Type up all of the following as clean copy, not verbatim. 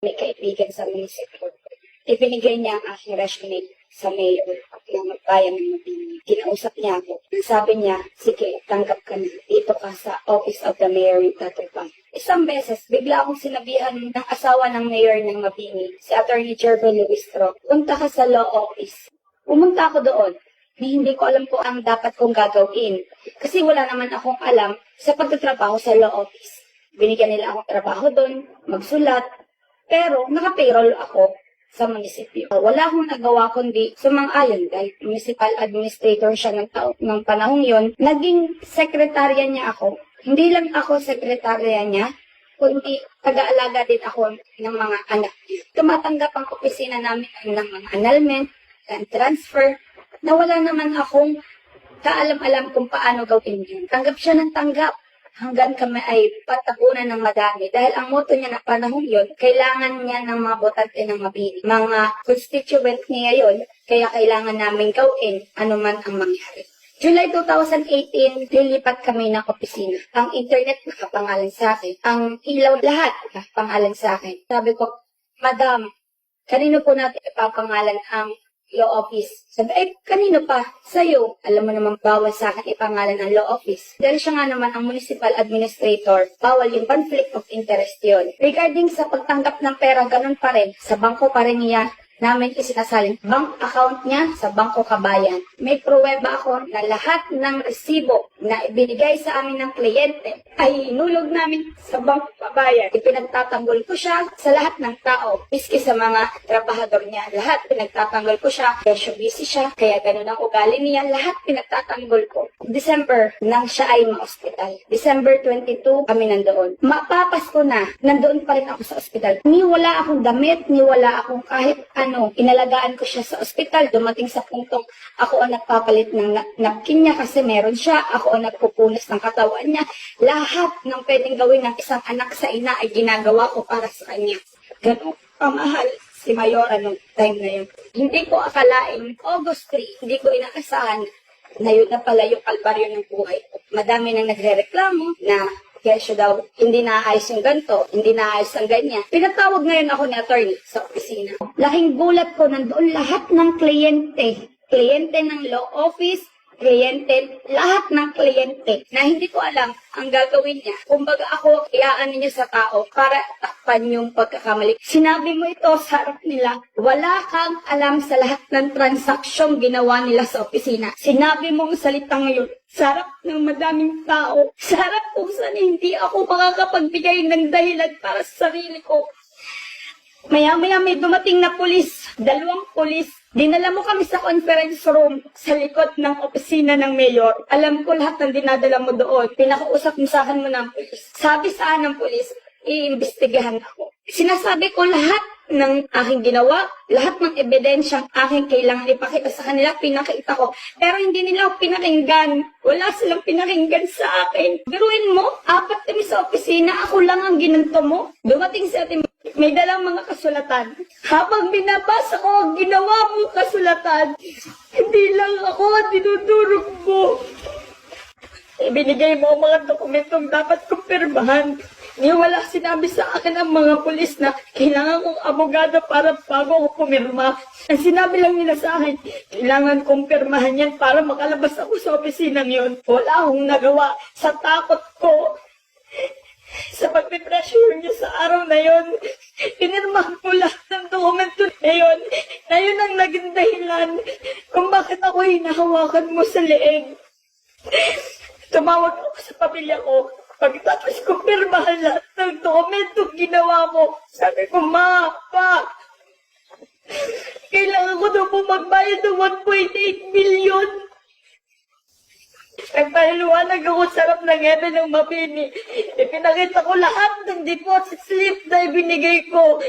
may kaibigan sa munisipyo. Ibinigay niya ang aking resume sa mayor ng bayan ng Mabini. Kinausap niya ako. Sabi niya, sige, tanggap ka na. Dito ka sa Office of the Mayor ng Tataypan. Isang beses, bigla akong sinabihan ng asawa ng mayor ng Mabini, si Attorney Jervo Luistro, punta ka sa law office. Pumunta ako doon. Hindi ko alam kung ang dapat kong gagawin. Kasi wala naman akong alam sa pagtatrabaho sa law office. Binigyan nila akong trabaho doon, magsulat, pero naka-payroll ako sa munisipyo. Wala akong nagawa kundi sumang-ayon dahil municipal administrator siya ng panahong yon. Naging sekretarya niya ako. Hindi lang ako sekretarya niya, kundi taga-alaga din ako ng mga anak niya. Tumatanggap ang opisina namin ng mga annulment and transfer na wala naman akong kaalam-alam kung paano gawin yun. Tanggap siya ng tanggap. Hanggang kami ay patapunan ng madami. Dahil ang motto niya na panahon yun, kailangan niya ng mga botante ng Mabini. Mga constituent niya yun, kaya kailangan namin gawin anuman ang mangyari. July 2018, lilipat kami ng opisina. Ang internet nakapangalan sa akin. Ang ilaw lahat nakapangalan sa akin. Sabi ko, Madam, kanino po natin ipapangalan ang law office? Sabi, kanino pa? Sa'yo. Alam mo naman, bawal sa akin ipangalan ang law office. Dahil siya nga naman ang municipal administrator, bawal yung conflict of interest yun. Regarding sa pagtanggap ng pera, ganun pa rin. Sa bangko pa rin niya namin isinasalin. Bank account niya sa Bangko Kabayan. May pruweba ako na lahat ng resibo na ibinigay sa amin ng kliyente ay inulog namin sa Bangko Kabayan. Ipinagtatanggol ko siya sa lahat ng tao, miski sa mga trabahador niya. Lahat pinagtatanggol ko siya, kaya busy siya, kaya ganun ang ugali niya, lahat pinagtatanggol ko. December, nang siya ay ma-hospital. December 22, kami nandoon. Mapapasko na, nandoon pa rin ako sa ospital. Ni wala akong damit, ni wala akong kahit inalagaan ko siya sa ospital. Dumating sa puntong ako ang nagpapalit ng napkin niya kasi meron siya. Ako ang nagpupunas ng katawan niya. Lahat ng pwedeng gawin ng isang anak sa ina ay ginagawa ko para sa kanya. Ganun pamahal si Mayora nung time na yun. Hindi ko akalaing August 3, hindi ko inaasahan na yun na pala yung kalbaryo ng buhay. Madami nang nagre-reklamo na kaya daw, hindi naayos yung ganito, hindi naayos ang ganyan. Pinatawag ngayon ako ni attorney sa opisina. Laking gulat ko, nandoon lahat ng kliyente. Kliyente ng law office, kliyente, lahat ng kliyente na hindi ko alam ang gagawin niya. Kumbaga ako, iaan niya sa tao para takpan yung pagkakamali. Sinabi mo ito sa harap nila, wala kang alam sa lahat ng transaksyong ginawa nila sa opisina. Sinabi mong salitang yun sa harap ng madaming tao, sa harap kung saan hindi ako makakapagbigay ng dahilan para sa sarili ko. Maya-maya may dumating na pulis, 2 pulis. Dinala mo kami sa conference room sa likod ng opisina ng mayor. Alam ko lahat ng dinadala mo doon. Pinakausap-usahan mo ng pulis. Sabi sa ng pulis, iimbestigahan ako. Sinasabi ko lahat ng aking ginawa, lahat ng ebidensyang aking kailangan ipakita sa kanila, pinakita ko. Pero hindi nila ako pinakinggan. Wala silang pinakinggan sa akin. Biruin mo, 4 kami sa opisina, ako lang ang ginanto mo. Dumating sa atin, may dalang mga kasulatan. Habang binabasa ko ang ginawa mong kasulatan, hindi lang ako ang dinudurog mo. Ibinigay mo ang mga dokumentong dapat kong pirmahan. Wala sinabi sa akin ang mga pulis na kailangan kong abogado para bago ako pumirma. Ang sinabi lang nila sa akin, kailangan kong pirmahan yan para makalabas ako sa opisinang yun. Wala akong nagawa sa takot ko. Sa pagpipressure niya sa araw na yun, pinirmahan ko lahat ng dokumento na yun ang naging dahilan kung bakit ako hinahawakan mo sa leeg. Tumawag ako sa pamilya ko. Pagkatapos ko pirmahan lahat ng dokumento ginawa mo, sabi ko, Ma, Pa, kailangan ko daw po magbayad ng 1.8 million. Nagpahiliwanag ako sa harap ng ebe ng Mabini. Ipinakita ko lahat ng deposit slip na ibinigay ko.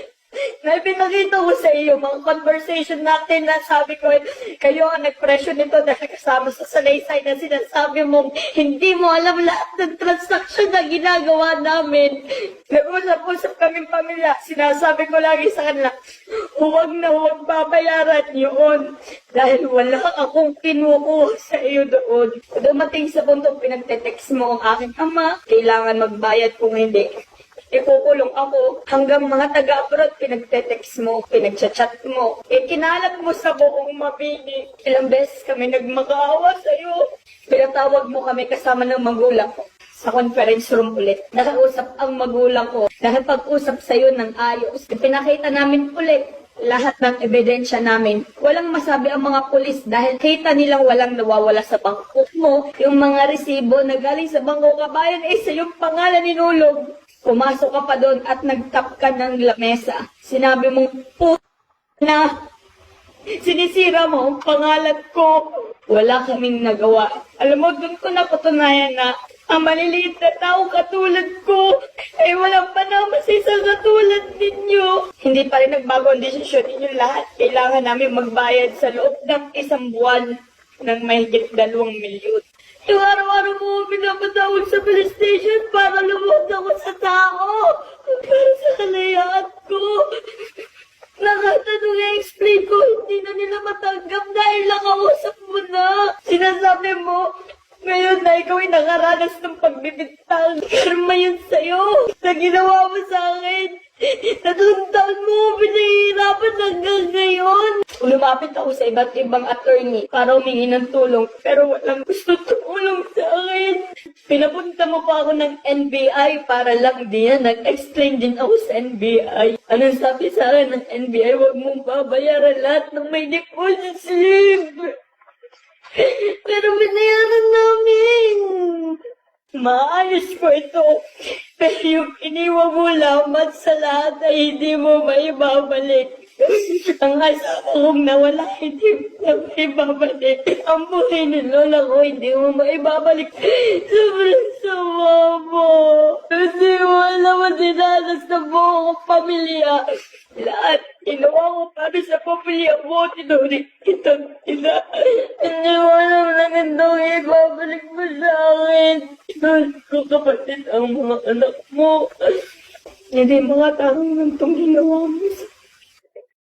Na ipinakita ko sa iyo, mga conversation natin na sabi ko, kayo ang nag-pressure nito dahil kasama sa salaysay na sinasabi mong hindi mo alam lahat ng transaction na ginagawa namin. Nag-usap-usap kaming pamilya, sinasabi ko lagi sa kanila, huwag na huwag babayaran yun dahil wala akong kinukuha sa iyo doon. Dumating sa puntong pinagte-text mo ang aking ama, kailangan magbayad kung hindi. ikukulong ako. Hanggang mga taga-abroad, pinagte-text mo, pinagchat-chat mo. Kinalat mo sa buong Mabini. Ilang beses kami nagmakaawa sa'yo. Pinatawag mo kami kasama ng magulang ko sa conference room ulit. Nakausap ang magulang ko. Nakipag-usap sa'yo ng ayos. Pinakita namin ulit lahat ng ebidensya namin. Walang masabi ang mga pulis dahil kita nilang walang nawawala sa bangko mo. Yung mga resibo na galing sa Bangko Kabayan sa yung pangalan ninulog. Pumasok ka pa doon at nagtap ka ng lamesa. Sinabi mong, na sinisira mo ang pangalan ko. Wala kaming nagawa. Alam mo, doon ko napatunayan na ang maliliit na tao katulad ko ay walang panamasis sa katulad ninyo. Hindi pa rin nagbago ang desisyon ninyo lahat. Kailangan namin magbayad sa loob ng 1 buwan ng mahigit 2 milyon. Yung araw-araw mo pinapatawag sa police station para lumuhod ako sa tao. Para sa kalayaan ko. Nakatanong i-explain ko, hindi na nila matanggap dahil nakausap mo na. Sinasabi mo, ngayon na ikaw ay nakaranas ng pagbibintang. Karma yun sa'yo. Na ginawa mo sa akin. Natuntaon mo, pinahihirapan hanggang ngayon. Lumapit ako sa iba't ibang attorney para humingi ng tulong, pero walang gusto tumulong sa akin. Pinapunta mo pa ako ng NBI para lang diyan. Nag-explain din ako sa NBI. Anong sabi sa akin ng NBI? Huwag mong babayaran lahat ng may deposit slip. Pero binayaran namin. Maayos ko ito. Pero yung iniwan mo lamang sa lahat ay hindi mo maibabalik. Ang asawa kong nawala, hindi mo na maibabalik. Ang buhay ng lola ko, hindi mo maibabalik. Sobrang sama mo. Hindi mo alam ang dinanas ng buong pamilya. Lahat, ginawa ko para sa pamilya mo, tinurik kitang ina. Hindi mo alam na gandong ibabalik mo sa akin. Dahil ko kapatid ang mga anak mo. Hindi mga tanong ng itong ginawa mo sa